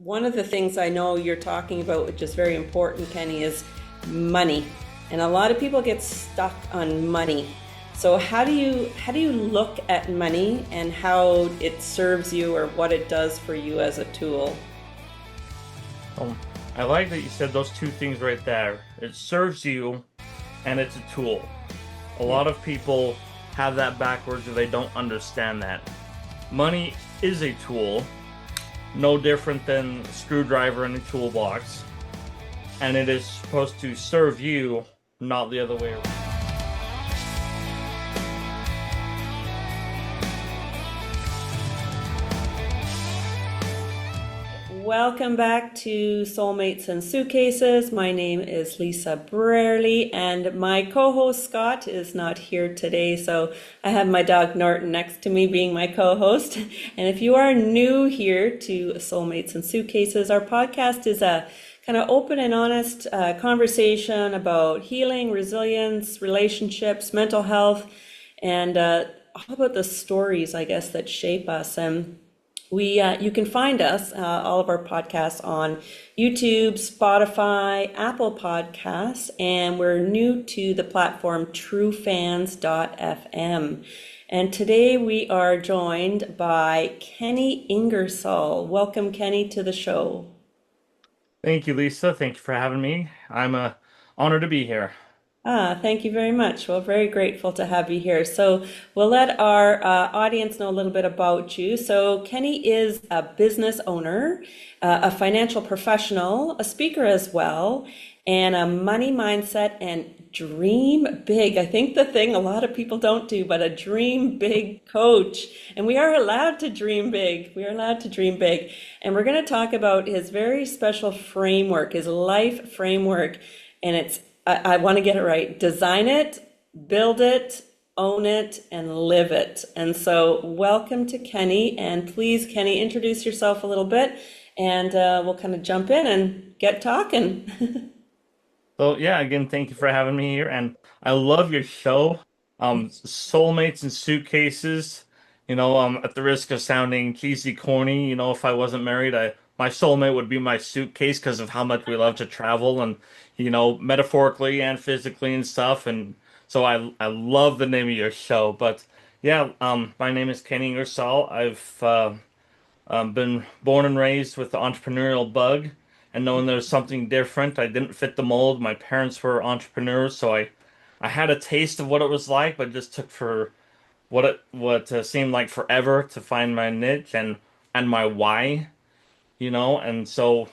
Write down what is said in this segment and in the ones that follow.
One of the things I know you're talking about, which is very important, Kenny, is money. And a lot of people get stuck on money. So how do you look at money and how it serves you or what it does for you as a tool? Um, I like that you said those two things right there. It serves you and it's a tool. A Yeah. lot of people have that backwards or they don't understand that. Money is a tool, no different than a screwdriver in a toolbox, and it is supposed to serve you, not the other way around. Welcome back to Soulmates and Suitcases. My name is Lisa Brerley, and my co-host Scott is not here today, so I have my dog Norton next to me being my co-host. And if you are new here to Soulmates and Suitcases, our podcast is a kind of open and honest conversation about healing, resilience, relationships, mental health, and all about the stories, I guess, that shape us. And you can find us, all of our podcasts on YouTube, Spotify, Apple Podcasts, and we're new to the platform truefans.fm. And today we are joined by Kenny Ingersoll. Welcome, Kenny, to the show. Thank you, Lisa. Thank you for having me. I'm honored to be here. Thank you very much. Well, very grateful to have you here. So, we'll let our audience know a little bit about you. So, Kenny is a business owner, a financial professional, a speaker as well, and a money mindset and dream big. I think the thing a lot of people don't do, but a dream big coach. And we are allowed to dream big. We are allowed to dream big. And we're going to talk about his very special framework, his life framework. And I want to get it right. Design it, build it, own it, and live it. And so, welcome to Kenny. And please, Kenny, introduce yourself a little bit and we'll kind of jump in and get talking. So yeah, again, thank you for having me here, and I love your show, Soulmates and Suitcases. At the risk of sounding cheesy, corny, if I wasn't married, my soulmate would be my suitcase because of how much we love to travel and, metaphorically and physically and stuff. And so I love the name of your show. But yeah, my name is Kenny Ingersoll. I've been born and raised with the entrepreneurial bug, and knowing there was something different. I didn't fit the mold. My parents were entrepreneurs, so I had a taste of what it was like, but just took for what seemed like forever to find my niche and my why. And so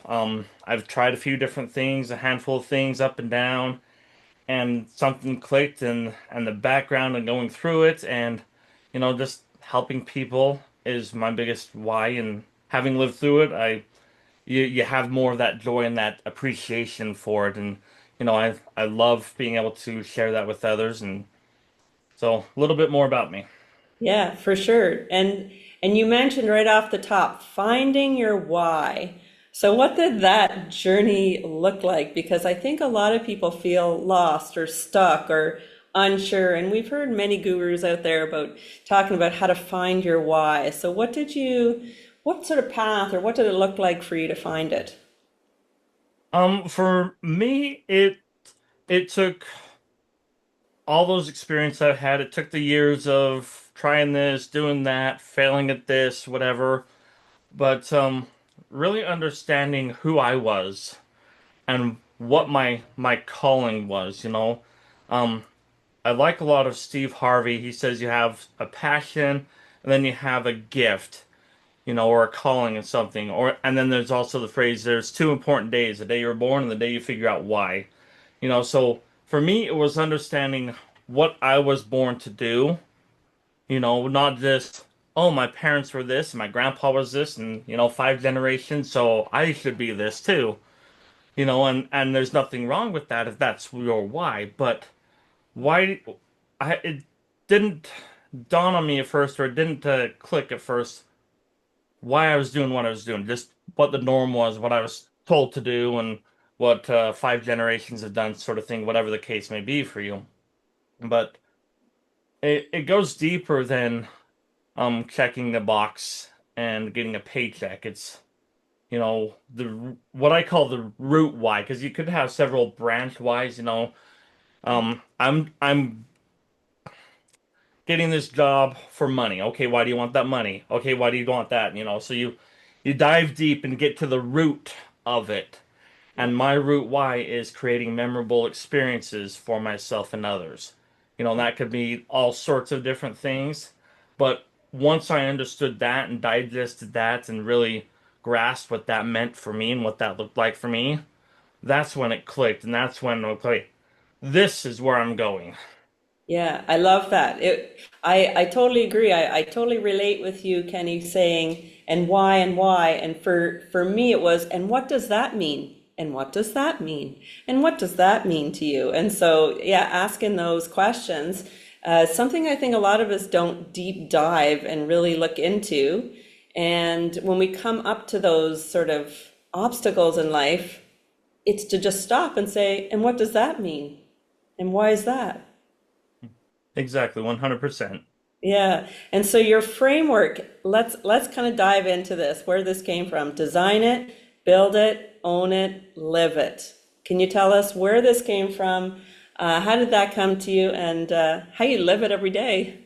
I've tried a few different things, a handful of things up and down, and something clicked and the background and going through it and just helping people is my biggest why, and having lived through it, you have more of that joy and that appreciation for it, and I love being able to share that with others. And so a little bit more about me. Yeah, for sure. And you mentioned right off the top, finding your why. So what did that journey look like? Because I think a lot of people feel lost or stuck or unsure. And we've heard many gurus out there about talking about how to find your why. So what sort of path or what did it look like for you to find it? For me, it took all those experience I've had. It took the years of trying this, doing that, failing at this, whatever. But really understanding who I was and what my calling was. Um, I like a lot of Steve Harvey. He says you have a passion and then you have a gift, or a calling in something. And then there's also the phrase, there's two important days, the day you're born and the day you figure out why. So for me it was understanding what I was born to do, not just, oh, my parents were this and my grandpa was this and, five generations, so I should be this too. And there's nothing wrong with that if that's your why, but why it didn't dawn on me at first, or it didn't click at first, why I was doing what I was doing, just what the norm was, what I was told to do, and what five generations have done, sort of thing, whatever the case may be for you. But it goes deeper than checking the box and getting a paycheck. the what I call the root why, because you could have several branch whys. I'm getting this job for money. Okay, why do you want that money? Okay, why do you want that? So you dive deep and get to the root of it. Yeah. And my root why is creating memorable experiences for myself and others. That could be all sorts of different things. But once I understood that and digested that and really grasped what that meant for me and what that looked like for me, that's when it clicked. And that's when, okay, this is where I'm going. Yeah, I love that. I totally agree. I totally relate with you, Kenny, saying and why and why. And for me, it was, and what does that mean? And what does that mean? And what does that mean to you? And so, yeah, asking those questions, something I think a lot of us don't deep dive and really look into. And when we come up to those sort of obstacles in life, it's to just stop and say, and what does that mean? And why is that? Exactly, 100%. Yeah. And so your framework, let's kind of dive into this, where this came from. Design it, build it, own it, live it. Can you tell us where this came from? How did that come to you and how you live it every day?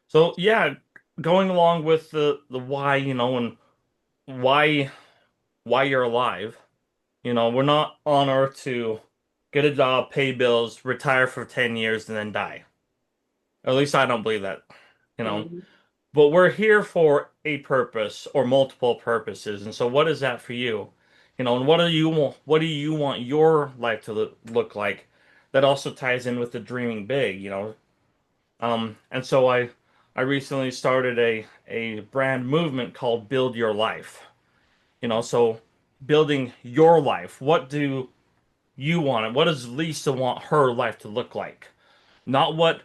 So yeah, going along with the why, and why why you're alive. We're not on Earth to get a job, pay bills, retire for 10 years, and then die. Or at least I don't believe that, you know. Mhm. But we're here for a purpose or multiple purposes. And so what is that for you? And what do you want your life to look like? That also ties in with the dreaming big. And so I recently started a brand movement called Build Your Life. So building your life. What do you want it? What does Lisa want her life to look like? Not what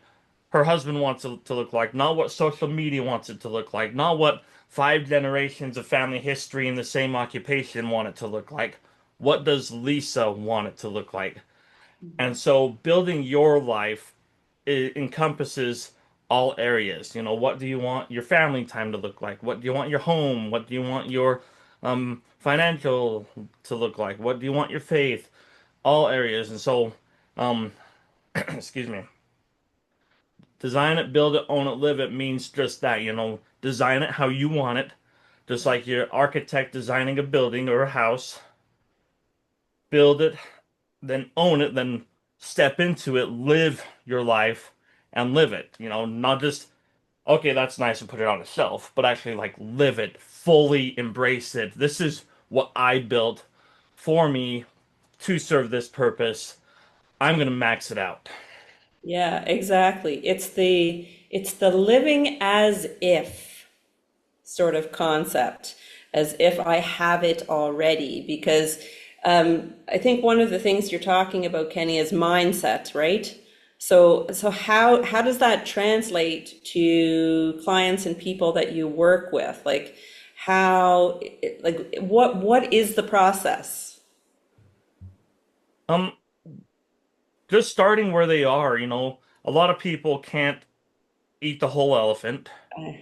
her husband wants it to look like, not what social media wants it to look like, not what 5 generations of family history in the same occupation want it to look like. What does Lisa want it to look like? And so building your life encompasses all areas. What do you want your family time to look like? What do you want your home? What do you want your financial to look like? What do you want your faith? All areas. And so, um, excuse me, design it, build it, own it, live it means just that. Design it how you want it, just like your architect designing a building or a house. Build it, then own it, then step into it, live your life, and live it. Not just, okay, that's nice and put it on a shelf, but actually like live it, fully embrace it. This is what I built for me to serve this purpose. I'm gonna max it out. Yeah, exactly. It's the living as if sort of concept, as if I have it already. Because I think one of the things you're talking about, Kenny, is mindset, right? So how does that translate to clients and people that you work with? Like what is the process? Um, just starting where they are, a lot of people can't eat the whole elephant, Uh,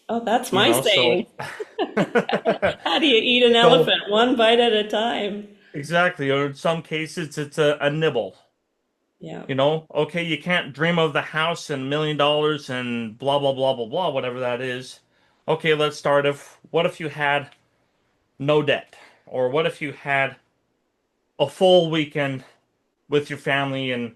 Oh, that's my so saying. How do you eat an so elephant? One bite at a time. exactly, or in some cases it's a nibble. Yeah. Okay, you can't dream of the house and $1 million and blah blah blah blah blah, whatever that is. Okay, let's start if what if you had no debt? Or what if you had a full weekend with your family and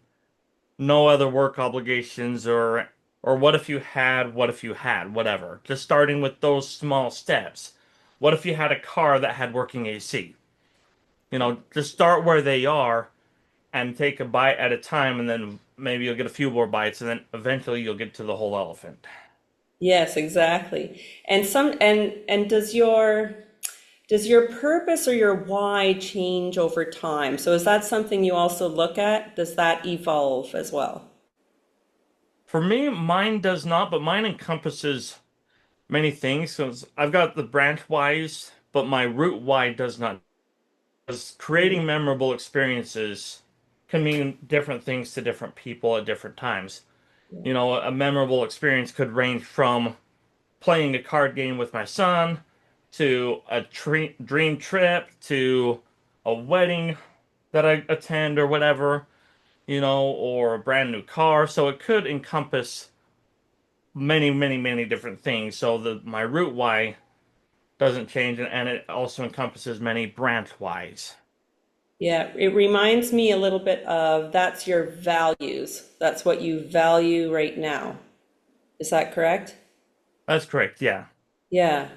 no other work obligations or what if you had whatever. Just starting with those small steps. What if you had a car that had working AC? Just start where they are and take a bite at a time, and then maybe you'll get a few more bites, and then eventually you'll get to the whole elephant. Yes, exactly. And does your purpose or your why change over time? So is that something you also look at? Does that evolve as well? For me, mine does not, but mine encompasses many things. So I've got the branch whys, but my root why does not. Because Mm. creating memorable experiences can mean different things to different people at different times. A memorable experience could range from playing a card game with my son to a dream trip to a wedding that I attend or whatever, or a brand new car. So it could encompass many, many, many different things. So my root why doesn't change, and it also encompasses many branch whys. Yeah, it reminds me a little bit of that's your values. That's what you value right now. Is that correct? That's correct, yeah. Yeah.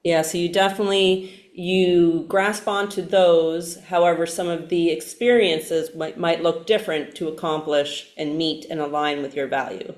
Yeah, so you grasp onto those. However, some of the experiences might look different to accomplish and meet and align with your value.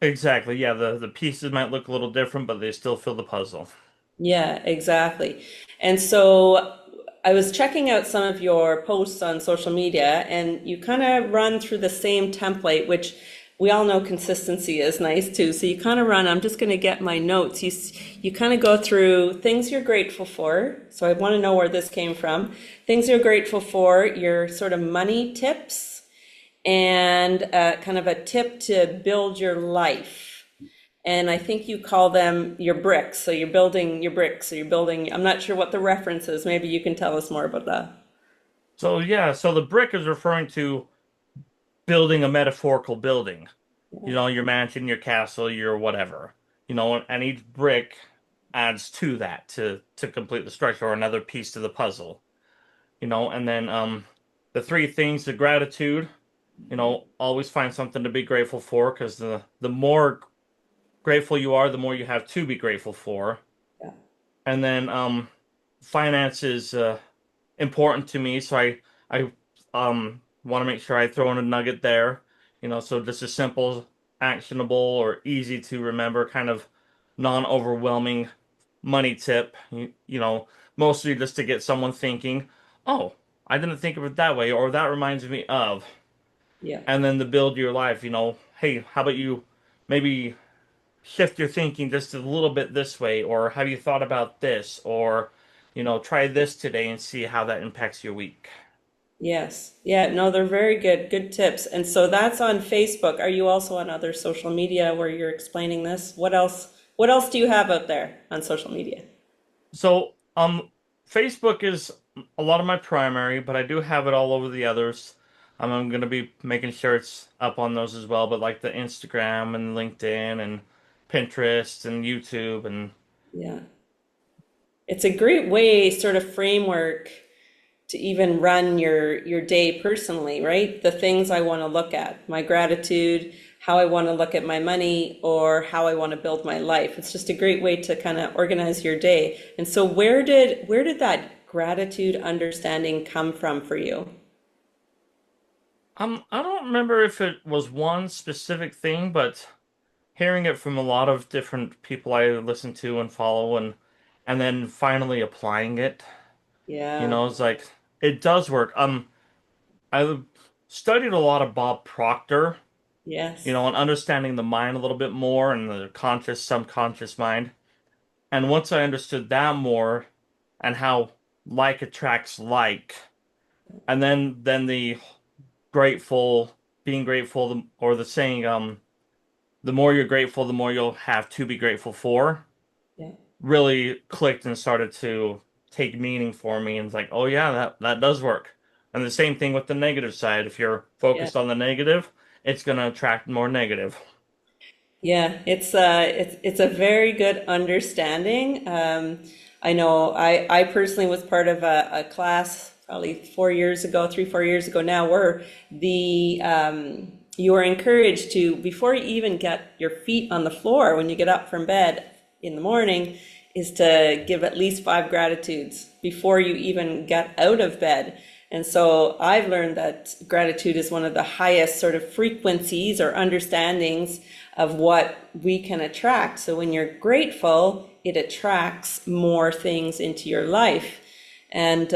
Exactly, yeah. The pieces might look a little different, but they still fill the puzzle. Yeah, exactly. And so I was checking out some of your posts on social media, and you kind of run through the same template, which we all know consistency is nice too. So you kind of run, I'm just going to get my notes. You kind of go through things you're grateful for. So I want to know where this came from. Things you're grateful for, your sort of money tips, and kind of a tip to build your life. And I think you call them your bricks. So you're building your bricks. So you're building, I'm not sure what the reference is. Maybe you can tell us more about that. So yeah, so the brick is referring to building a metaphorical building. Your mansion, your castle, your whatever. And each brick adds to that to complete the structure or another piece to the puzzle. And then the three things, the gratitude, always find something to be grateful for because the more grateful you are, the more you have to be grateful for. Yeah. And then finance is important to me, so I want to make sure I throw in a nugget there. So just a simple, actionable, or easy to remember kind of non-overwhelming money tip. Mostly just to get someone thinking, oh, I didn't think of it that way, or that reminds me of. Yeah. And then to build your life, hey, how about you maybe shift your thinking just a little bit this way, or have you thought about this, or try this today and see how that impacts your week. Yes. Yeah. No, they're very good. Good tips. And so that's on Facebook. Are you also on other social media where you're explaining this? What else do you have out there on social media? So Facebook is a lot of my primary, but I do have it all over the others. I'm going to be making sure it's up on those as well, but like the Instagram and LinkedIn and Pinterest and YouTube and Yeah. It's a great way, sort of framework to even run your day personally, right? The things I want to look at, my gratitude, how I want to look at my money, or how I want to build my life. It's just a great way to kind of organize your day. And so where did that gratitude understanding come from for you? I don't remember if it was one specific thing, but hearing it from a lot of different people I listen to and follow and then finally applying it, Yeah. it's like it does work. I studied a lot of Bob Proctor, Yes. and understanding the mind a little bit more and the conscious, subconscious mind. And once I understood that more and how like attracts like, and then the grateful, being grateful, or the saying, the more you're grateful, the more you'll have to be grateful for, Yeah. really clicked and started to take meaning for me. And it's like, oh yeah, that does work. And the same thing with the negative side. If you're Yeah. focused on the negative, it's going to attract more negative. Yeah, it's a very good understanding. I know I personally was part of a class probably 4 years ago, 3, 4 years ago now, where the you are encouraged to, before you even get your feet on the floor, when you get up from bed in the morning, is to give at least 5 gratitudes before you even get out of bed. And so I've learned that gratitude is one of the highest sort of frequencies or understandings of what we can attract. So when you're grateful, it attracts more things into your life. And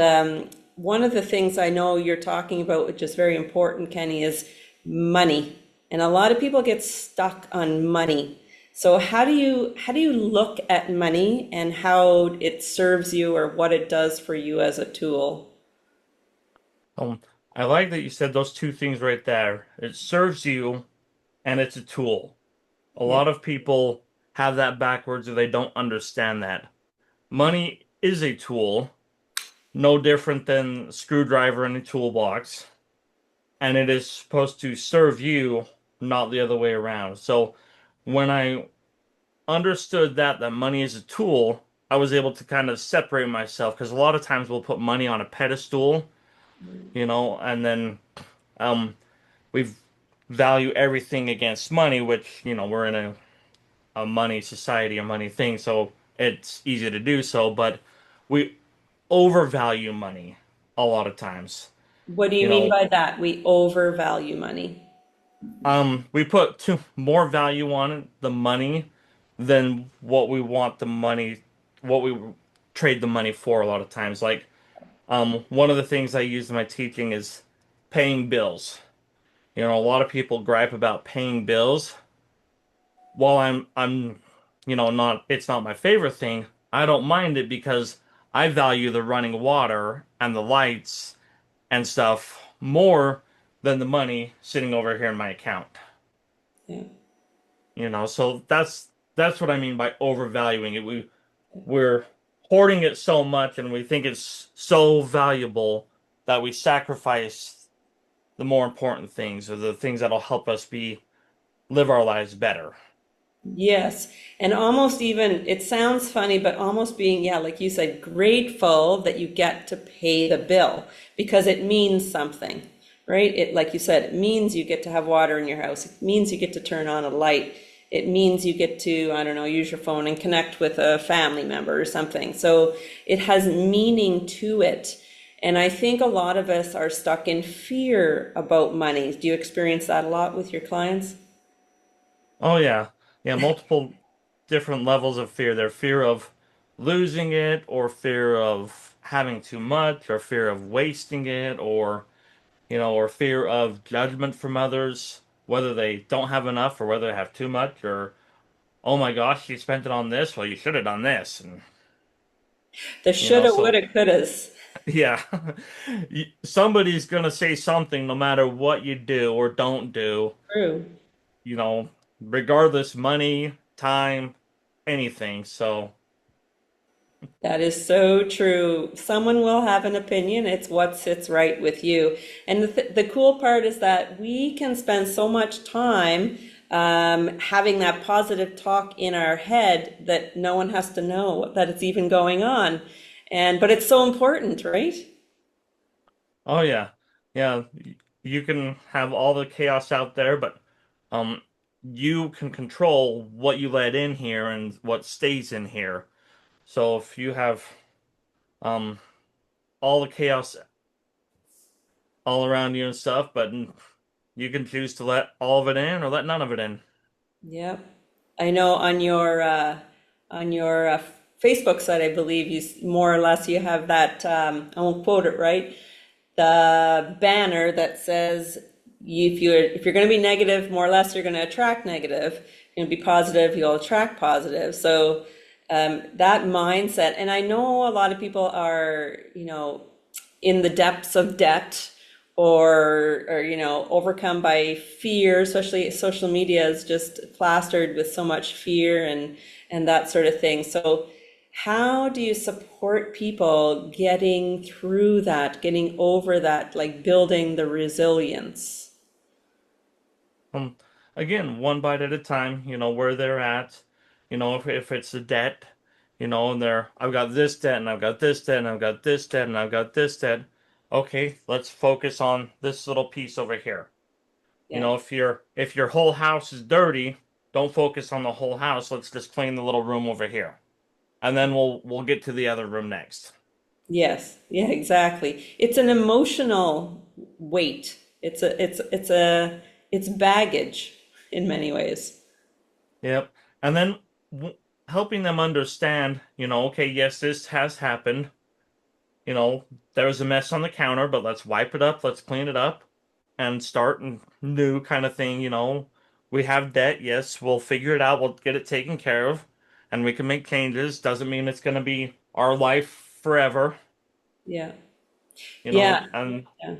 one of the things I know you're talking about, which is very important, Kenny, is money. And a lot of people get stuck on money. So how do you look at money and how it serves you or what it does for you as a tool? Um, I like that you said those two things right there. It serves you and it's a tool. A Yeah. lot of people have that backwards or they don't understand that. Money is a tool, no different than a screwdriver in a toolbox, and it is supposed to serve you, not the other way around. So when I understood that money is a tool, I was able to kind of separate myself because a lot of times we'll put money on a pedestal, and then um we value everything against money, which, we're in a money society, a money thing, so it's easy to do so, but we overvalue money a lot of times. What do you You mean know, by that? We overvalue money. we put too more value on the money than what we trade the money for a lot of times. Like, one of the things I use in my teaching is paying bills. A lot of people gripe about paying bills. While I'm, not it's not my favorite thing, I don't mind it because I value the running water and the lights and stuff more than the money sitting over here in my account. Yeah. So that's what I mean by overvaluing it. We're hoarding it so much and we think it's so valuable that we sacrifice the more important things or the things that'll help us be live our lives better. Yes. And almost even, it sounds funny, but almost being, yeah, like you said, grateful that you get to pay the bill because it means something, right? It, like you said, it means you get to have water in your house. It means you get to turn on a light. It means you get to, I don't know, use your phone and connect with a family member or something. So it has meaning to it. And I think a lot of us are stuck in fear about money. Do you experience that a lot with your clients? Oh yeah. Yeah, multiple different levels of fear. Their fear of losing it or fear of having too much or fear of wasting it or fear of judgment from others, whether they don't have enough or whether they have too much or oh my gosh, you spent it on this, well you should have done this and The shoulda, so woulda, couldas. yeah. Somebody's gonna say something no matter what you do or don't do, True. you know, regardless money, time, anything. So, That is so true. Someone will have an opinion. It's what sits right with you. And the cool part is that we can spend so much time having that positive talk in our head that no one has to know that it's even going on. And but it's so important, right? oh yeah. Yeah, you can have all the chaos out there, but um you can control what you let in here and what stays in here. So if you have um all the chaos all around you and stuff, but you can choose to let all of it in or let none of it in. Yep. I know on your Facebook site, I believe more or less you have that I won't quote it right, the banner that says if you're going to be negative, more or less you're going to attract negative. If you're going to be positive, you'll attract positive. So that mindset, and I know a lot of people are, in the depths of debt or overcome by fear, especially social media is just plastered with so much fear and that sort of thing. So how do you support people getting through that, getting over that, like building the resilience? Um, Again, one bite at a time, where they're at, if it's a debt, and I've got this debt and I've got this debt and I've got this debt and I've got this debt. Okay, let's focus on this little piece over here. Yeah. If your whole house is dirty, don't focus on the whole house. Let's just clean the little room over here. And then we'll get to the other room next. Yes. Yeah, exactly. It's an emotional weight. It's baggage in many ways. Yep. And then w helping them understand, okay, yes, this has happened. There's a mess on the counter, but let's wipe it up, let's clean it up, and start new kind of thing. We have debt, yes, we'll figure it out, we'll get it taken care of, and we can make changes. Doesn't mean it's going to be our life forever, Yeah. Yeah. and Yeah.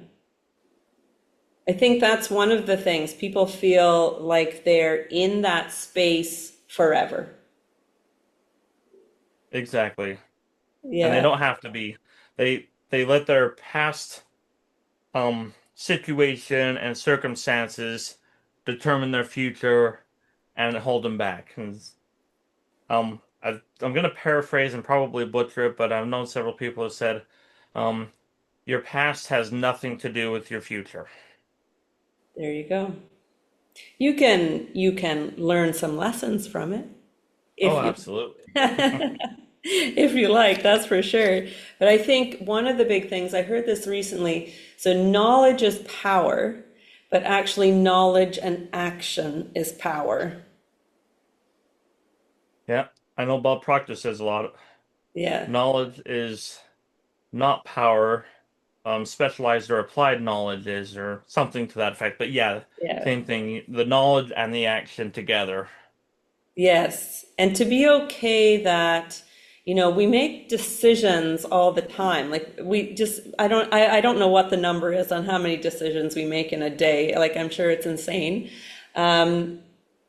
I think that's one of the things people feel like they're in that space forever. exactly. And they Yeah, don't have to be. They let their past situation and circumstances determine their future and hold them back. And I'm gonna paraphrase and probably butcher it, but I've known several people who said, um, your past has nothing to do with your future. there you go. You can learn some lessons from it Oh, if you absolutely. if you like, that's for sure. But I think one of the big things, I heard this recently, so knowledge is power, but actually knowledge and action is power. Yeah, I know Bob Proctor says a lot. Yeah, Knowledge is not power. Specialized or applied knowledge is, or something to that effect. But yeah, yeah. same thing. The knowledge and the action together. Yes. And to be okay that, we make decisions all the time. Like we just, I don't know what the number is on how many decisions we make in a day. Like I'm sure it's insane. Um,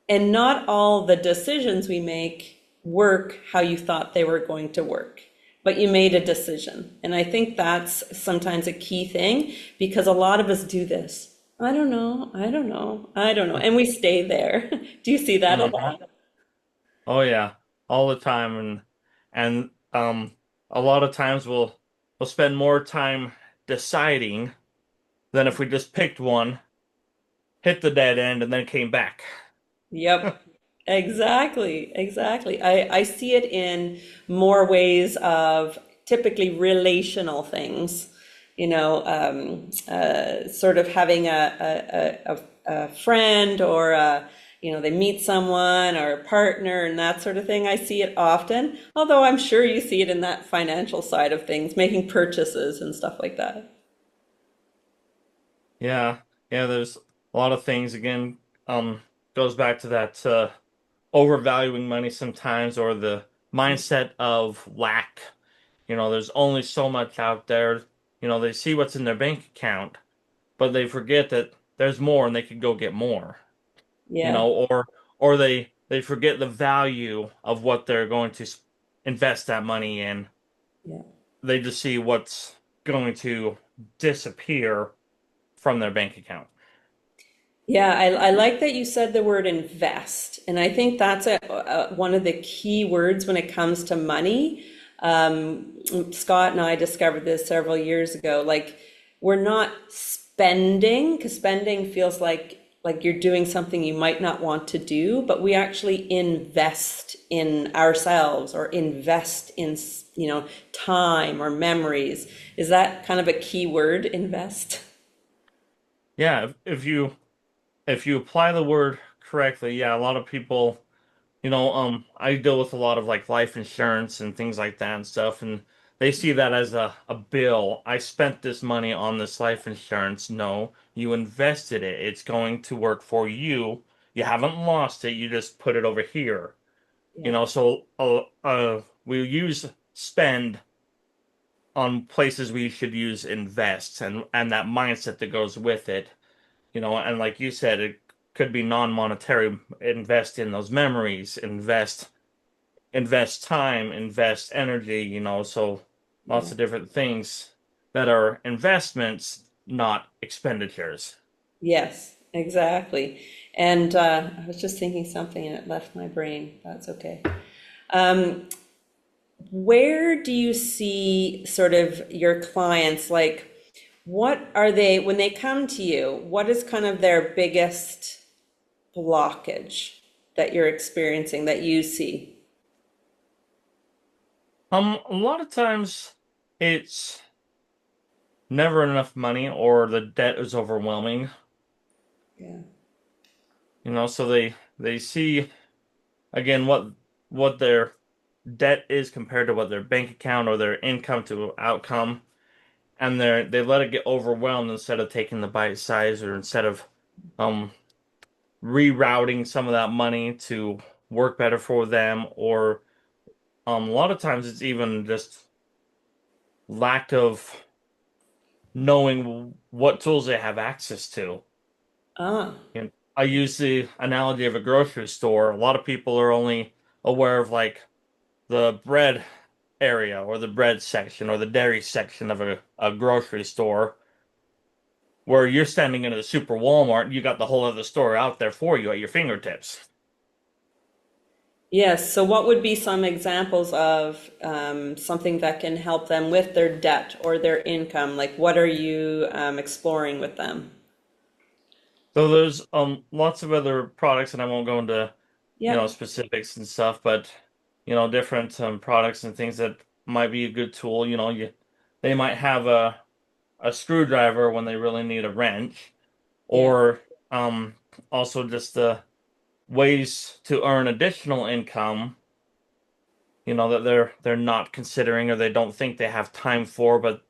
and not all the decisions we make work how you thought they were going to work, but you made a decision. And I think that's sometimes a key thing because a lot of us do this. I don't know. I don't know. I don't know. And we stay there. Do you see that a Hmm. lot? Oh yeah, all the time, and a lot of times we'll spend more time deciding than if we just picked one, hit the dead end, and then came back. Yep. Exactly. Exactly. I see it in more ways of typically relational things, sort of having a friend or they meet someone or a partner and that sort of thing. I see it often, although I'm sure you see it in that financial side of things, making purchases and stuff like that. Yeah, yeah. There's a lot of things. Again, goes back to that overvaluing money sometimes, or the mindset of lack. There's only so much out there. They see what's in their bank account, but they forget that there's more and they could go get more. Yeah. Or they forget the value of what they're going to invest that money in. Yeah. They just see what's going to disappear from their bank account. Yeah, I like that you said the word invest. And I think that's one of the key words when it comes to money. Scott and I discovered this several years ago. Like, we're not spending, because spending feels like you're doing something you might not want to do, but we actually invest in ourselves or invest in, time or memories. Is that kind of a key word, invest? Yeah, if you apply the word correctly, yeah, a lot of people, I deal with a lot of like life insurance and things like that and stuff, and they see that as a bill. I spent this money on this life insurance. No, you invested it. It's going to work for you. You haven't lost it. You just put it over here. Yeah, So we use spend on places we should use invest and that mindset that goes with it. And like you said, it could be non-monetary. Invest in those memories, invest time, invest energy, so lots yeah. of different things that are investments, not expenditures. Yes, exactly. And I was just thinking something and it left my brain. That's okay. Um, where do you see sort of your clients, like, what are they, when they come to you, what is kind of their biggest blockage that you're experiencing that you see? A lot of times it's never enough money or the debt is overwhelming, Yeah, so they see again what their debt is compared to what their bank account or their income to outcome, and they let it get overwhelmed instead of taking the bite size, or instead of um rerouting some of that money to work better for them, or a lot of times it's even just lack of knowing what tools they have access to. ah, And I use the analogy of a grocery store. A lot of people are only aware of like the bread area or the bread section or the dairy section of a grocery store where you're standing in a super Walmart and you got the whole other store out there for you at your fingertips. Yes, so what would be some examples of something that can help them with their debt or their income? Like, what are you exploring with them? So there's lots of other products, and I won't go into Yep, specifics and stuff, but different products and things that might be a good tool. They might have a screwdriver when they really need a wrench, yeah, or also just ways to earn additional income. That they're not considering or they don't think they have time for, but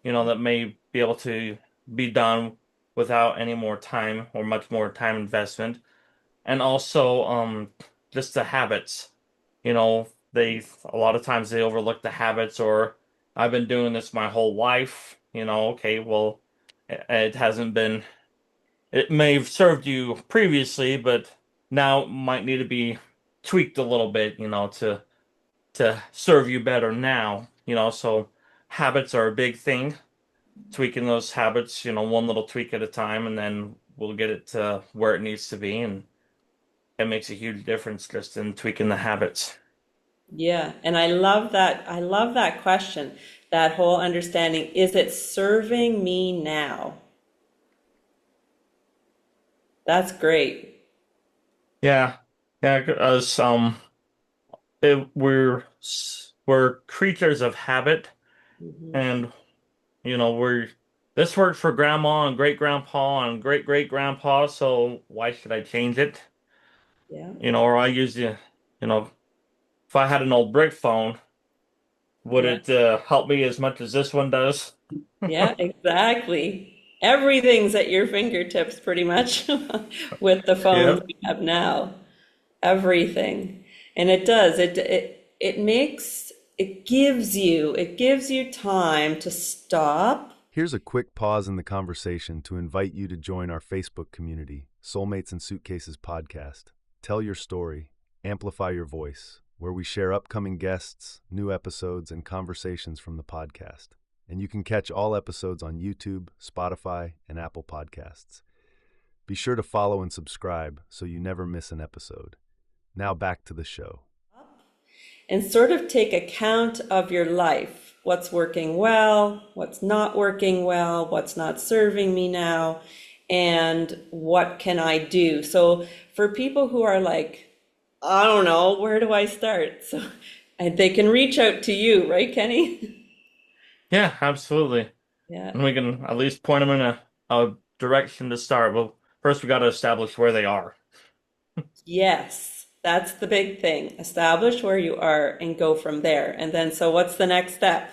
that may be able to be done without any more time or much more time investment. And also just the habits. They a lot of times they overlook the habits or I've been doing this my whole life. Okay, well, it hasn't been, it may have served you previously, but now might need to be tweaked a little bit, to serve you better now. So habits are a big thing. Tweaking those habits, one little tweak at a time, and then we'll get it to where it needs to be. And it makes a huge difference just in tweaking the habits. yeah. And I love that. I love that question, that whole understanding. Is it serving me now? That's great. Yeah, yeah. As we're creatures of habit, Hmm. and we're this worked for grandma and great grandpa and great great grandpa, so why should I change it? Yeah. Or I use the, if I had an old brick phone, would Yeah. it help me as much as this one does? Yeah, exactly. Everything's at your fingertips pretty much with the phones Yep. we have now. Everything. And it does. It makes it gives you time to stop. Here's a quick pause in the conversation to invite you to join our Facebook community, Soulmates and Suitcases podcast. Tell your story, amplify your voice, where we share upcoming guests, new episodes, and conversations from the podcast. And you can catch all episodes on YouTube, Spotify, and Apple Podcasts. Be sure to follow and subscribe so you never miss an episode. Now back to the show. And sort of take account of your life. What's working well, what's not working well, what's not serving me now, and what can I do? So for people who are like, I don't know, where do I start? So and they can reach out to you, right, Kenny? Yeah, absolutely. Yeah. And we can at least point them in a direction to start. Well, first we got to establish where they are. Yes, that's the big thing. Establish where you are and go from there. And then, so what's the next step?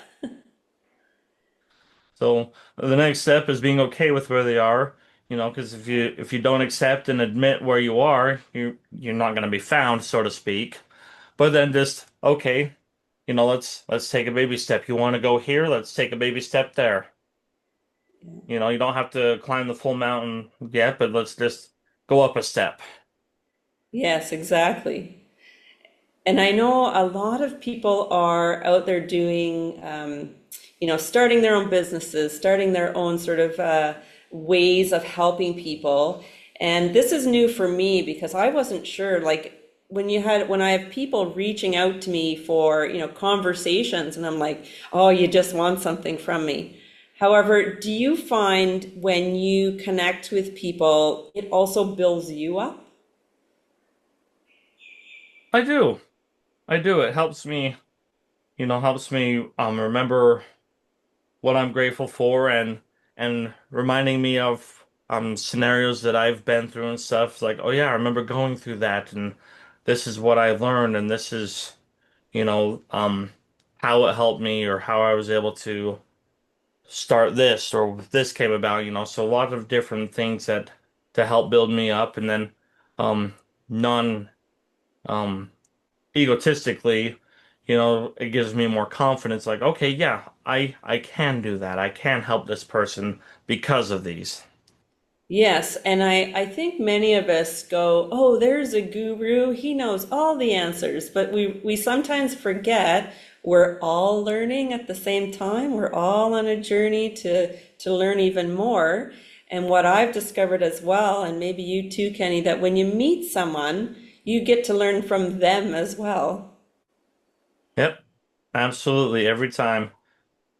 So the next step is being okay with where they are, because if you don't accept and admit where you are, you're not going to be found, so to speak. But then just okay, let's take a baby step. You want to go here? Let's take a baby step there. You don't have to climb the full mountain yet, but let's just go up a step. Yes, exactly. And I know a lot of people are out there doing, starting their own businesses, starting their own sort of ways of helping people. And this is new for me because I wasn't sure, like, when I have people reaching out to me for, conversations, and I'm like, oh, you just want something from me. However, do you find when you connect with people, it also builds you up? I do. I do. It helps me remember what I'm grateful for and reminding me of scenarios that I've been through and stuff like, oh yeah, I remember going through that and this is what I learned and this is, you know, um how it helped me or how I was able to start this or this came about, so a lot of different things that to help build me up and then non um egotistically, it gives me more confidence like, okay, yeah, I can do that. I can help this person because of these. Yes, and I think many of us go, oh, there's a guru, he knows all the answers, but we sometimes forget we're all learning at the same time. We're all on a journey to learn even more. And what I've discovered as well, and maybe you too, Kenny, that when you meet someone, you get to learn from them as well. Yep, absolutely. Every time.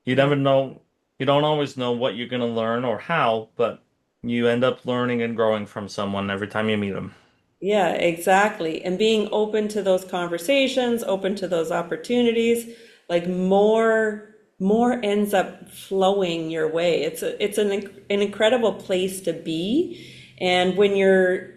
You Yeah. never know, you don't always know what you're going to learn or how, but you end up learning and growing from someone every time you meet them. Yeah, exactly. And being open to those conversations, open to those opportunities, like more ends up flowing your way. It's an incredible place to be. And when you're,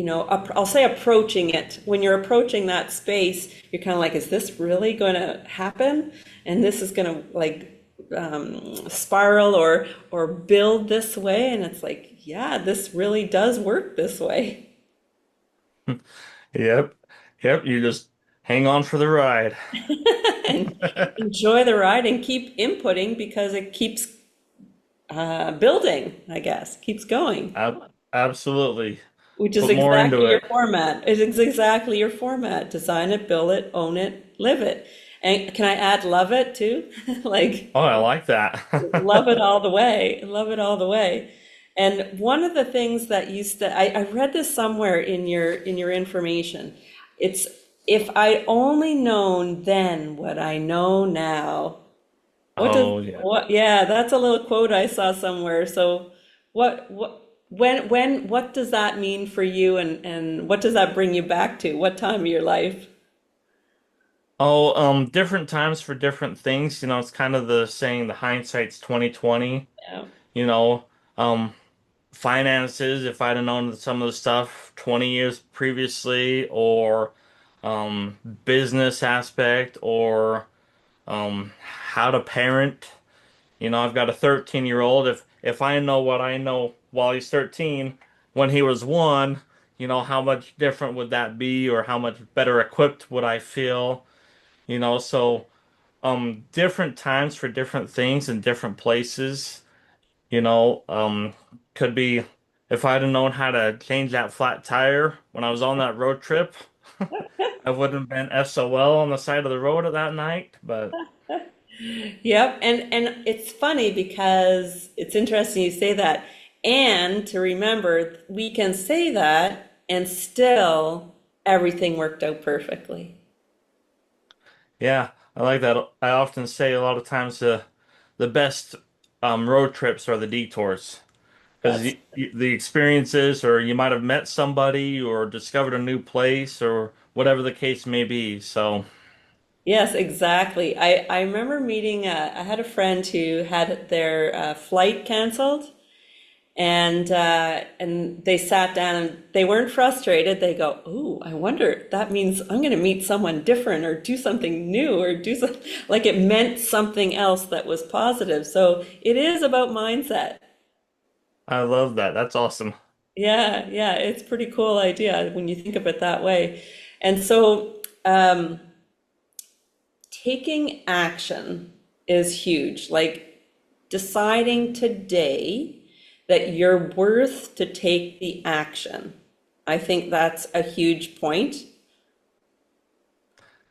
I'll say approaching it, when you're approaching that space, you're kind of like, is this really going to happen? And this is going to spiral or build this way. And it's like, yeah, this really does work this way. Yep. Yep. You just hang on for the ride. And enjoy the ride and keep inputting because it keeps building, I guess, keeps going, Absolutely. which is Put more into exactly your it. format. It's exactly your format. Design it, build it, own it, live it. And can I add love it too? Like Oh, I like that. love it all the way, love it all the way. And one of the things that used to, I read this somewhere in your information. It's if I only known then what I know now. Oh, yeah. Yeah, that's a little quote I saw somewhere. So what does that mean for you and what does that bring you back to? What time of your life? Oh, different times for different things. It's kind of the saying, the hindsight's 2020. Yeah. You know, um, finances, if I'd have known some of the stuff 20 years previously, or business aspect, or how to parent. I've got a 13-year-old. If I know what I know while he's 13, when he was one, how much different would that be, or how much better equipped would I feel? So different times for different things in different places. You know, um, could be if I'd have known how to change that flat tire when I was on that road trip, I wouldn't have been SOL on the side of the road at that night. But Yep. And it's funny because it's interesting you say that. And to remember, we can say that and still everything worked out perfectly. yeah, I like that. I often say a lot of times the best road trips are the detours because That's the experiences, or you might have met somebody or discovered a new place or whatever the case may be. So, Yes, exactly. I remember meeting, I had a friend who had their flight canceled and they sat down and they weren't frustrated. They go, "Ooh, I wonder, that means I'm going to meet someone different or do something new or do something," like it meant something else that was positive. So it is about mindset. I love that. That's awesome. Yeah, yeah, it's pretty cool idea when you think of it that way. And so, taking action is huge. Like deciding today that you're worth to take the action. I think that's a huge point.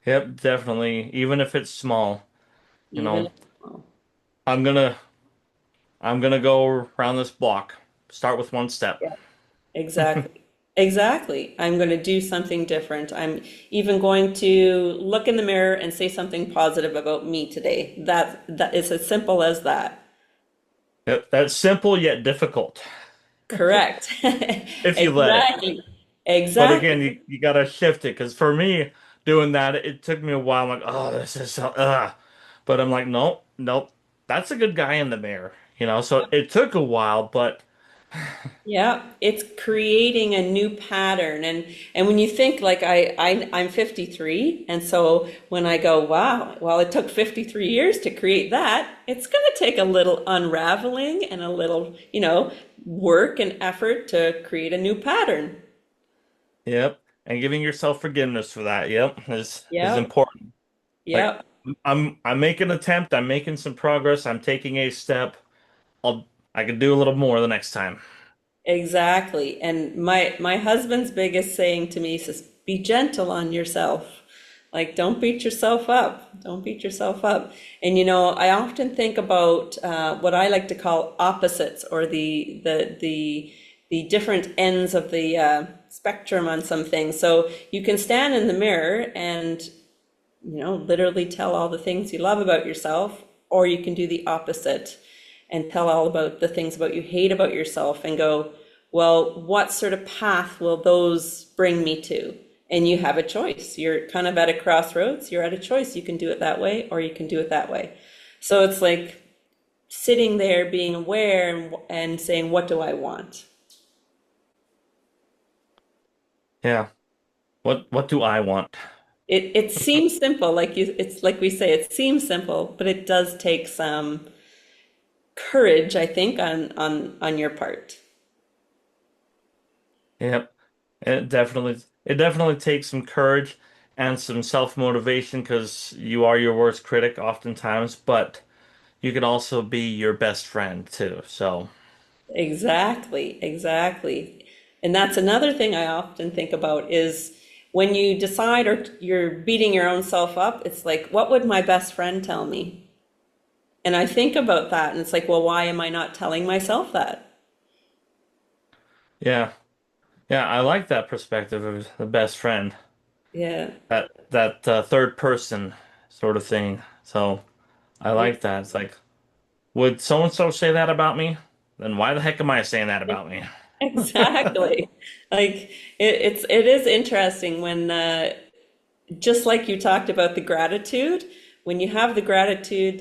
Yep, definitely. Even if it's small, you Even know, I'm gonna I'm gonna go around this block. Start with one step. yeah, exactly. Exactly. I'm going to do something different. I'm even going to look in the mirror and say something positive about me today. That is as simple as that. Yep, that's simple yet difficult Correct. if you let it. Exactly. But again, Exactly. you gotta shift it because for me, doing that, it took me a while. I'm like, oh, this is so, but I'm like, nope, nope, that's a good guy in the mirror. So it took a while, but Yeah, it's creating a new pattern. And when you think like I'm 53, and so when I go, wow, well, it took 53 years to create that, it's going to take a little unraveling and a little, work and effort to create a new pattern. yep. And giving yourself forgiveness for that, yep, is Yep, important. Like yep. I'm making an attempt, I'm making some progress, I'm taking a step. I can do a little more the next time. Exactly. And my husband's biggest saying to me says, "Be gentle on yourself. Like, don't beat yourself up. Don't beat yourself up." And I often think about what I like to call opposites, or the different ends of the spectrum on some things. So you can stand in the mirror and literally tell all the things you love about yourself, or you can do the opposite and tell all about the things about you hate about yourself and go, well, what sort of path will those bring me to? And you have a choice. You're kind of at a crossroads. You're at a choice. You can do it that way or you can do it that way. So it's like sitting there being aware and saying, what do I want? Yeah. What do I want? It seems simple, it's like we say, it seems simple, but it does take some courage, I think, on your part. Yep. It definitely takes some courage and some self-motivation because you are your worst critic oftentimes, but you can also be your best friend too. So, Exactly, exactly. And that's another thing I often think about is when you decide or you're beating your own self up, it's like, what would my best friend tell me? And I think about that and it's like, well, why am I not telling myself that? yeah. Yeah, I like that perspective of the best friend. Yeah. That third person sort of thing. So, I Yeah. like that. It's like, would so and so say that about me? Then why the heck am I saying that about me? Exactly. Like it is interesting when just like you talked about the gratitude, when you have the gratitude,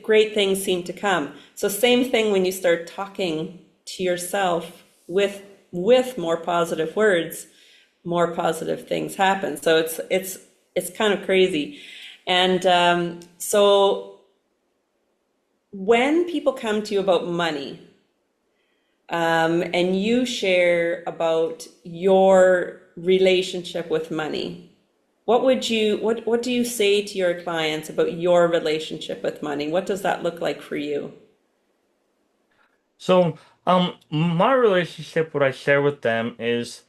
great things seem to come. So same thing when you start talking to yourself with more positive words, more positive things happen. So it's kind of crazy. And so when people come to you about money, and you share about your relationship with money, what do you say to your clients about your relationship with money? What does that look like for you? So, my relationship, what I share with them is,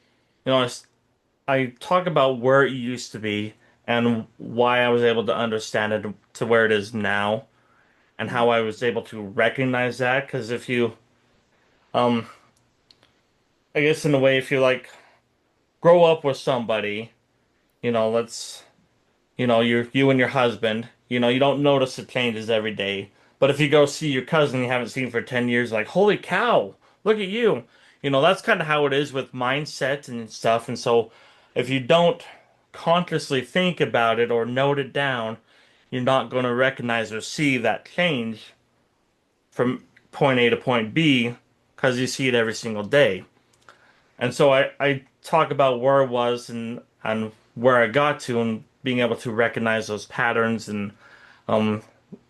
I talk about where it used to be and why I was able to understand it to where it is now and how I was able to recognize that. Because if you, um, I guess in a way, if you like grow up with somebody, let's you and your husband, you don't notice the changes every day. But if you go see your cousin you haven't seen for 10 years, like, holy cow, look at you. That's kind of how it is with mindset and stuff. And so if you don't consciously think about it or note it down, you're not going to recognize or see that change from point A to point B because you see it every single day. And so I talk about where I was and where I got to and being able to recognize those patterns and um,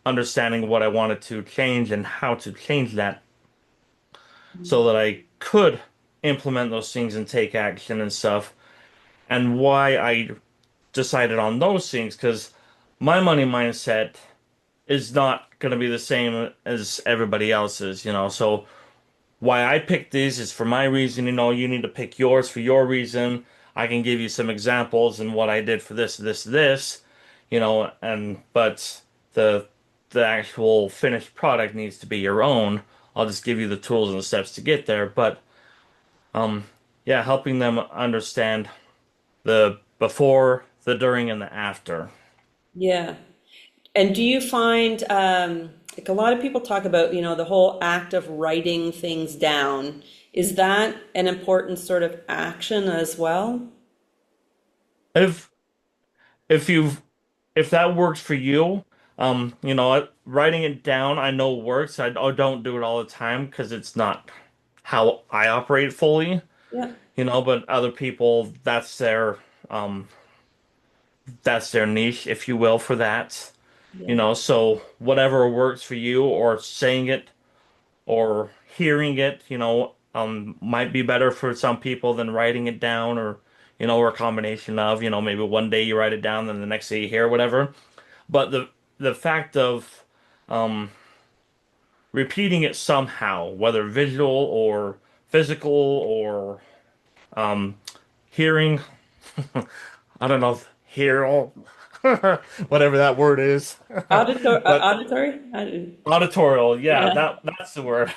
understanding what I wanted to change and how to change that so that I could implement those things and take action and stuff. And why I decided on those things because my money mindset is not going to be the same as everybody else's. So why I picked these is for my reason. You need to pick yours for your reason. I can give you some examples and what I did for this, and but the the actual finished product needs to be your own. I'll just give you the tools and the steps to get there. But um, yeah, helping them understand the before, the during, and the after. Yeah. And do you find, like a lot of people talk about, the whole act of writing things down. Is that an important sort of action as well? If if you if that works for you, writing it down I know works. I don't do it all the time because it's not how I operate fully, Yeah. but other people um that's their niche, if you will, for that. Yeah. So whatever works for you or saying it or hearing it, might be better for some people than writing it down or a combination of, maybe one day you write it down, then the next day you hear whatever. But the fact of um, repeating it somehow, whether visual or physical or um, hearing. I don't know if hear whatever that word is, but Auditory? auditorial. Yeah, Yeah. that's the word.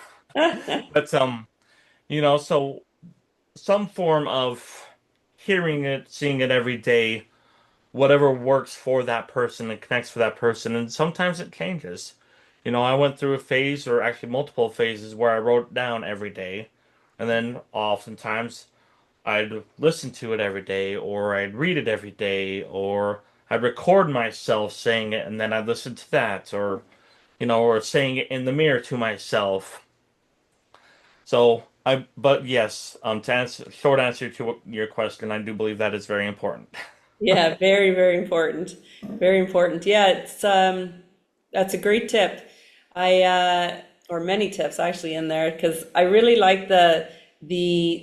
But so some form of hearing it, seeing it every day, whatever works for that person and connects for that person, and sometimes it changes. I went through a phase, or actually multiple phases, where I wrote down every day, and then oftentimes I'd listen to it every day, or I'd read it every day, or I'd record myself saying it, and then I'd listen to that, or saying it in the mirror to myself. But yes, to answer, short answer to your question, I do believe that is very important. Yeah, very, very important. Very important. Yeah, that's a great tip. Or many tips actually in there, because I really like the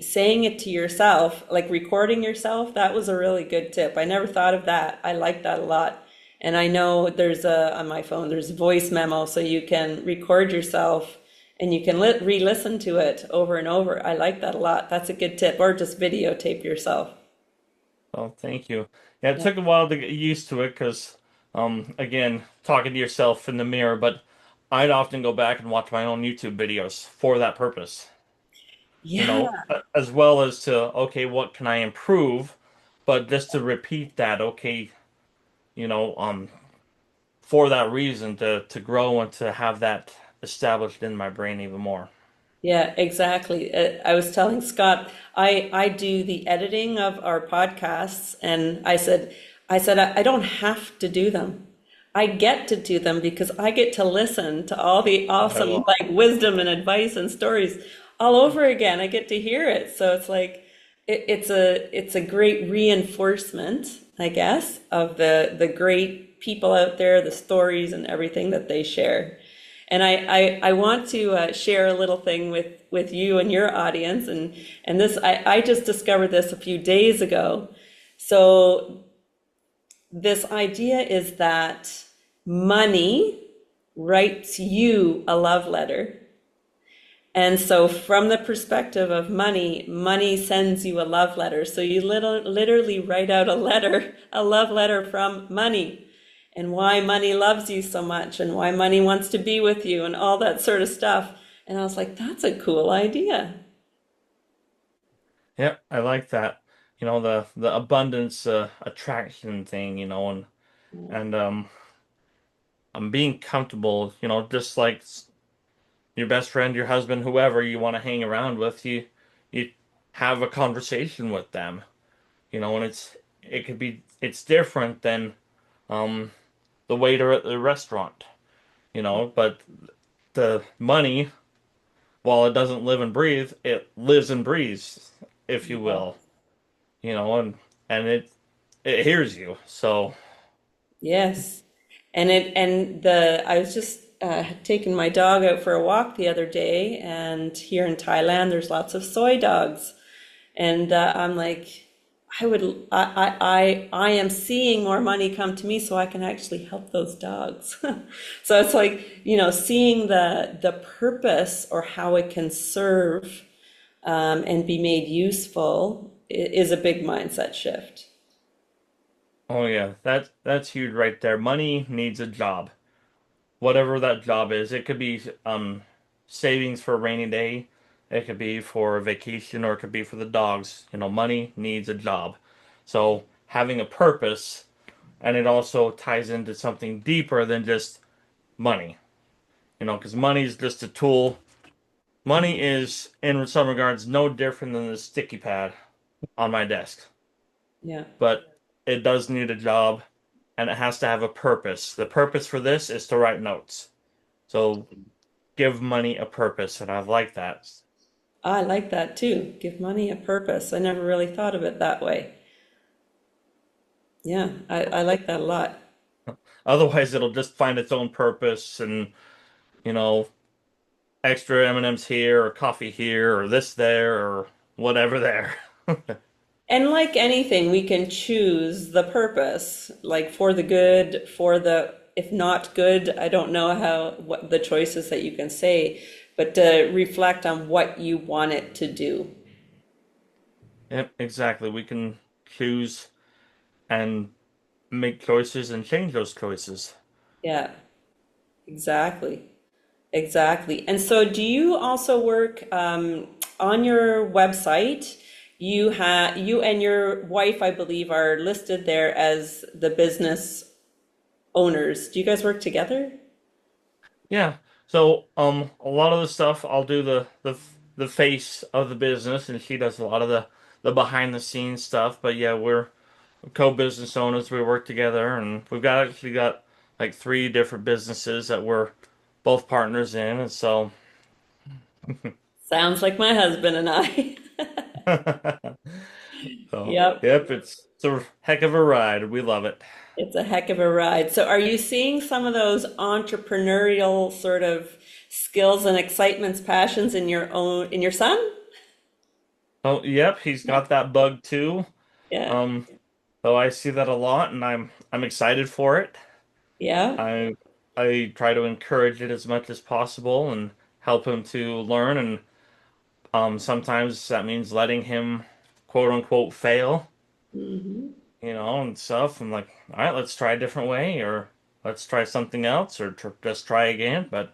saying it to yourself, like recording yourself. That was a really good tip. I never thought of that. I like that a lot. And I know on my phone, there's a voice memo, so you can record yourself and you can re-listen to it over and over. I like that a lot. That's a good tip. Or just videotape yourself. Oh, thank you. Yeah, it took a while to get used to it because, again, talking to yourself in the mirror, but I'd often go back and watch my own YouTube videos for that purpose, Yeah. as well as to, okay, what can I improve? But just to repeat that, okay, you know, um, for that reason to grow and to have that established in my brain even more. Yeah, exactly. I was telling Scott, I do the editing of our podcasts, and I don't have to do them. I get to do them because I get to listen to all the I awesome love. like wisdom and advice and stories all over again. I get to hear it, so it's like it's a great reinforcement, I guess, of the great people out there, the stories and everything that they share. And I want to share a little thing with you and your audience. And this, I just discovered this a few days ago. So this idea is that money writes you a love letter. And so from the perspective of money, money sends you a love letter. So you literally write out a letter, a love letter from money, and why money loves you so much and why money wants to be with you and all that sort of stuff. And I was like, that's a cool idea. Yeah, I like that. The abundance attraction thing, and I'm being comfortable, just like your best friend, your husband, whoever you want to hang around with, you have a conversation with them, and it's different than um the waiter at the restaurant, but the money, while it doesn't live and breathe, it lives and breathes, if you Yeah. will, and it hears you. So, Yes. And I was just taking my dog out for a walk the other day, and here in Thailand, there's lots of soy dogs. And I'm like, I am seeing more money come to me so I can actually help those dogs. So it's like, seeing the purpose or how it can serve and be made useful is a big mindset shift. oh yeah, that's huge right there. Money needs a job, whatever that job is. It could be savings for a rainy day, it could be for a vacation, or it could be for the dogs. Money needs a job. So having a purpose, and it also ties into something deeper than just money. Because money is just a tool. Money is, in some regards, no different than the sticky pad on my desk, Yeah. but it does need a job, and it has to have a purpose. The purpose for this is to write notes. So give money a purpose, and I've liked that. I like that too. Give money a purpose. I never really thought of it that way. Yeah, I like that a lot. Otherwise, it'll just find its own purpose, and you know, extra M&Ms here, or coffee here, or this there, or whatever there. And like anything, we can choose the purpose, like for the good, if not good, I don't know what the choices that you can say, but to reflect on what you want it to do. Yep, exactly. We can choose and make choices and change those choices. Yeah, exactly. Exactly. And so do you also work on your website? You and your wife, I believe, are listed there as the business owners. Do you guys work together? Yeah. So, a lot of the stuff I'll do the face of the business, and she does a lot of the behind the scenes stuff. But yeah, we're co-business owners. We work together, and we've got actually got like three different businesses that we're both partners in, and so Sounds like my husband and I. so Yep. yep, it's a heck of a ride. We love it. It's a heck of a ride. So are you seeing some of those entrepreneurial sort of skills and excitements, passions in your son? Oh, yep, he's got that bug too. Yeah. Um, so I see that a lot, and I'm excited for it. Yeah. I I try to encourage it as much as possible and help him to learn, and sometimes that means letting him quote unquote fail, Mhm. and stuff. I'm like, all right, let's try a different way, or let's try something else, or just try again. But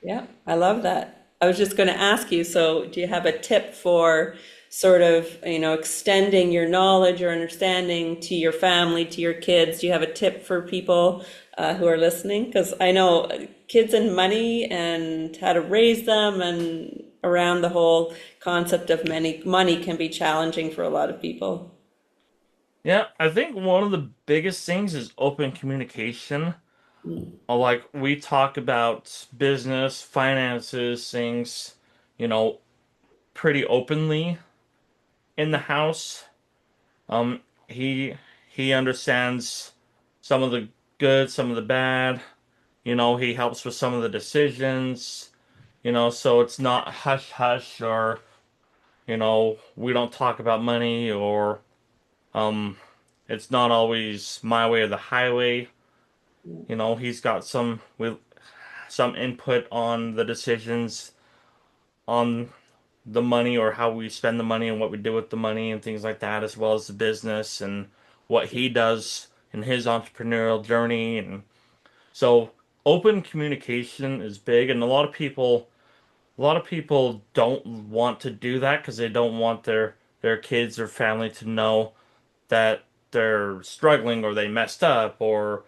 Yeah, I love that. I was just going to ask you, so do you have a tip for sort of, extending your knowledge or understanding to your family, to your kids? Do you have a tip for people who are listening? Because I know kids and money and how to raise them and around the whole concept of money can be challenging for a lot of people. yeah, I think one of the biggest things is open communication. Like we talk about business, finances, things, you know, pretty openly in the house. Um, he he understands some of the good, some of the bad. He helps with some of the decisions. So it's not hush hush or we don't talk about money or um, it's not always my way or the highway. He's got some input on the decisions on the money or how we spend the money and what we do with the money and things like that, as well as the business and what he does in his entrepreneurial journey. And so open communication is big, and a lot of people don't want to do that because they don't want their kids or family to know that they're struggling or they messed up or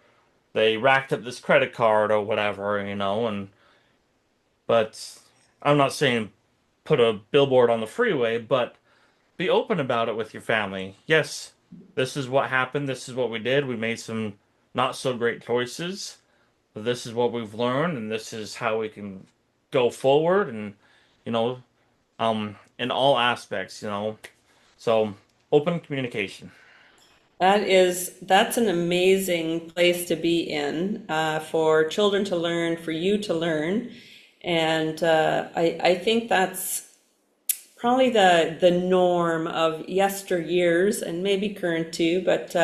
they racked up this credit card or whatever. And but I'm not saying put a billboard on the freeway, but be open about it with your family. Yes, this is what happened. This is what we did. We made some not so great choices. But this is what we've learned, and this is how we can go forward. And you know, in all aspects. So open communication. That's an amazing place to be in, for children to learn, for you to learn. And I think that's probably the norm of yesteryears and maybe current too, but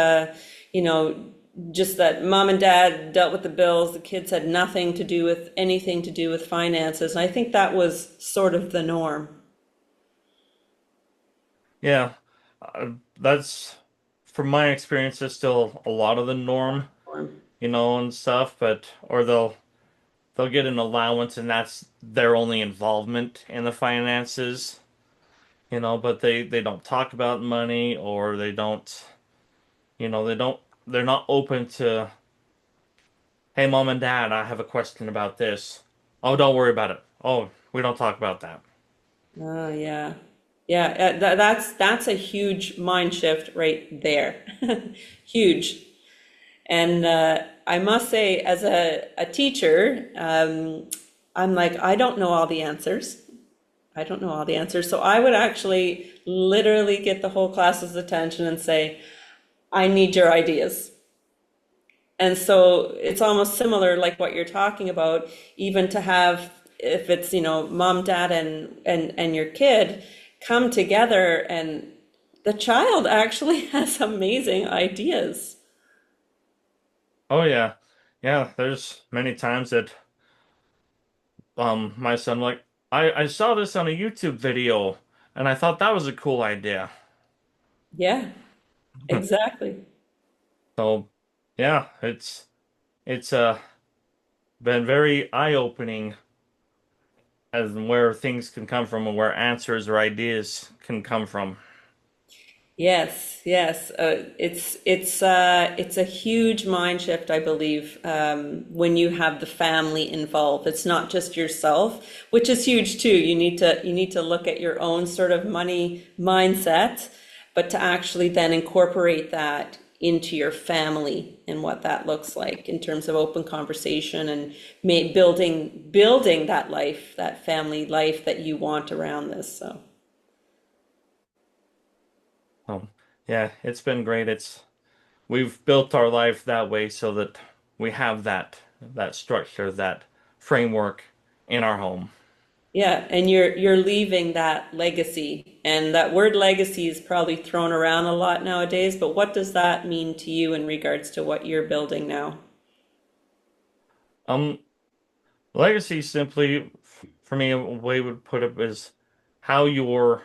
you know, just that mom and dad dealt with the bills, the kids had nothing to do with anything to do with finances. And I think that was sort of the norm. Yeah, that's from my experience. It's still a lot of the norm, and stuff. But or they'll get an allowance, and that's their only involvement in the finances. But they don't talk about money, or they're not open to, hey, mom and dad, I have a question about this. Oh, don't worry about it. Oh, we don't talk about that. Oh, yeah. Yeah, that's a huge mind shift right there. Huge. And I must say, as a teacher, I'm like, I don't know all the answers. I don't know all the answers. So I would actually literally get the whole class's attention and say, I need your ideas. And so it's almost similar, like what you're talking about, even to have, if it's, mom, dad, and your kid come together, and the child actually has amazing ideas. Oh yeah, yeah. There's many times that my son like. I saw this on a YouTube video and I thought that was a cool idea. Yeah, exactly. So yeah, it's been very eye-opening as in where things can come from and where answers or ideas can come from. Yes, yes. It's a huge mind shift, I believe, when you have the family involved. It's not just yourself, which is huge too. You need to look at your own sort of money mindset, but to actually then incorporate that into your family and what that looks like in terms of open conversation and building that life, that family life that you want around this. So. So yeah, it's been great. It's we've built our life that way so that we have that structure, that framework in our home. Yeah, and you're leaving that legacy. And that word legacy is probably thrown around a lot nowadays, but what does that mean to you in regards to what you're building now? Um, Legacy simply, for me, a way would put it is how you're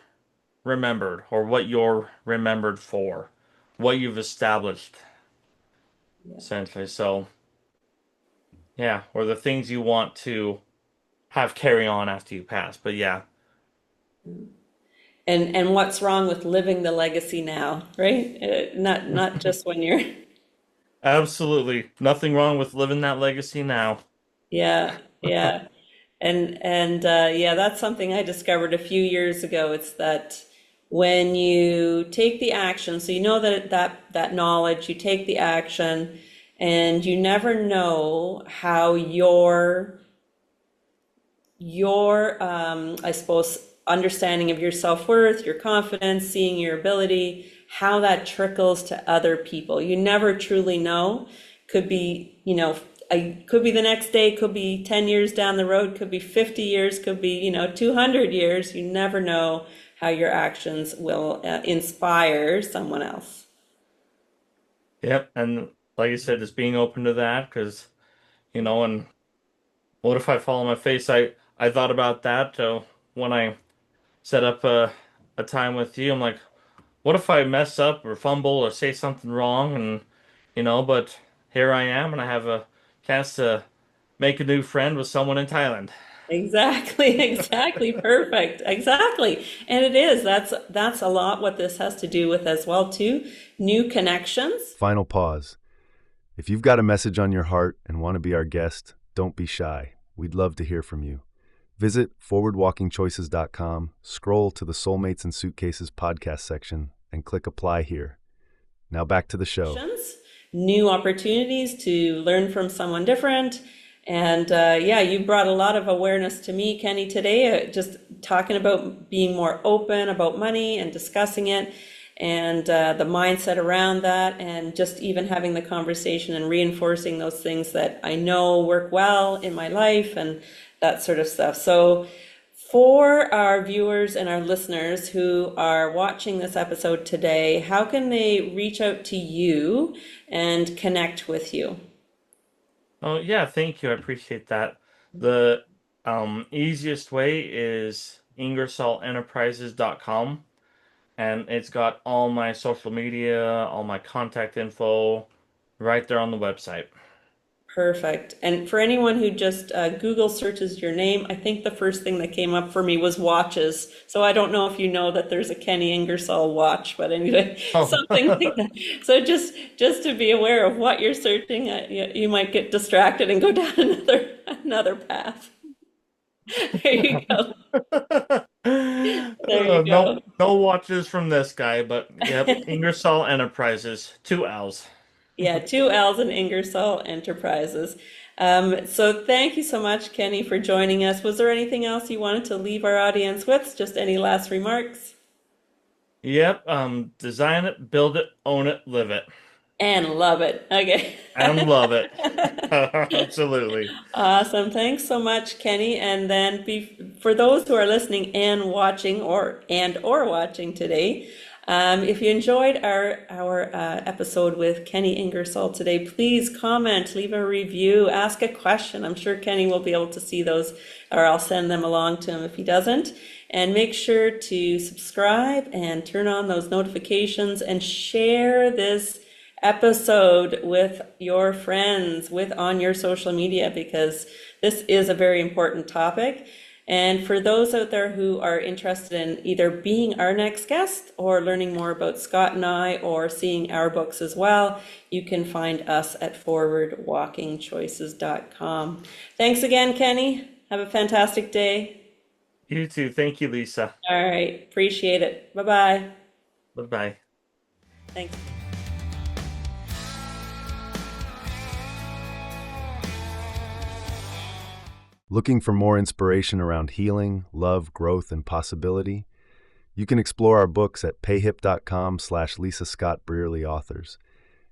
remembered or what you're remembered for, what you've established, Yeah. essentially. So, yeah, or the things you want to have carry on after you pass. But yeah, And what's wrong with living the legacy now, right? Not just when you're absolutely nothing wrong with living that legacy now. yeah, yeah. And yeah, that's something I discovered a few years ago. It's that when you take the action, so you know that knowledge, you take the action, and you never know how your I suppose understanding of your self-worth, your confidence, seeing your ability, how that trickles to other people. You never truly know. Could be, could be the next day, could be 10 years down the road, could be 50 years, could be, 200 years. You never know how your actions will inspire someone else. Yep, and like I said, just being open to that because and what if I fall on my face? I thought about that when I set up a time with you. I'm like, what if I mess up or fumble or say something wrong? And but here I am, and I have a chance to make a new friend with someone in Thailand. Exactly, exactly, perfect, exactly. And it is, that's a lot what this has to do with as well too. New connections. Final pause. If you've got a message on your heart and want to be our guest, don't be shy. We'd love to hear from you. Visit forwardwalkingchoices.com, scroll to the Soulmates and Suitcases podcast section, and click apply here. Now back to the show. New opportunities to learn from someone different. And yeah, you brought a lot of awareness to me, Kenny, today, just talking about being more open about money and discussing it and the mindset around that, and just even having the conversation and reinforcing those things that I know work well in my life and that sort of stuff. So, for our viewers and our listeners who are watching this episode today, how can they reach out to you and connect with you? Oh yeah, thank you. I appreciate that. The easiest way is ingersollenterprises.com, and it's got all my social media, all my contact info right there on the website. Perfect. And for anyone who just Google searches your name, I think the first thing that came up for me was watches. So I don't know if you know that there's a Kenny Ingersoll watch, but anyway, Oh, something like that. So just to be aware of what you're searching, you might get distracted and go down another path. There you go. There you no go. no watches from this guy, but yep, Ingersoll Enterprises, two L's. Yeah, two L's in Ingersoll Enterprises. So thank you so much, Kenny, for joining us. Was there anything else you wanted to leave our audience with? Just any last remarks? Yep, design it, build it, own it, live it, And love it. Okay. and love it. Absolutely. Awesome. Thanks so much, Kenny. And then for those who are listening and watching or watching today, If you enjoyed our episode with Kenny Ingersoll today, please comment, leave a review, ask a question. I'm sure Kenny will be able to see those, or I'll send them along to him if he doesn't. And make sure to subscribe and turn on those notifications and share this episode with your friends, on your social media, because this is a very important topic. And for those out there who are interested in either being our next guest or learning more about Scott and I or seeing our books as well, you can find us at forwardwalkingchoices.com. Thanks again, Kenny. Have a fantastic day. You too. Thank you, Lisa. All right. Appreciate it. Bye-bye. Bye-bye. Thanks. Looking for more inspiration around healing, love, growth, and possibility? You can explore our books at payhip.com/Lisa Scott Brearley Authors.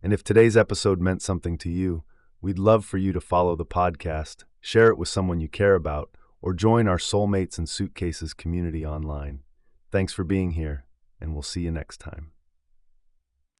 And if today's episode meant something to you, we'd love for you to follow the podcast, share it with someone you care about, or join our Soulmates and Suitcases community online. Thanks for being here, and we'll see you next time.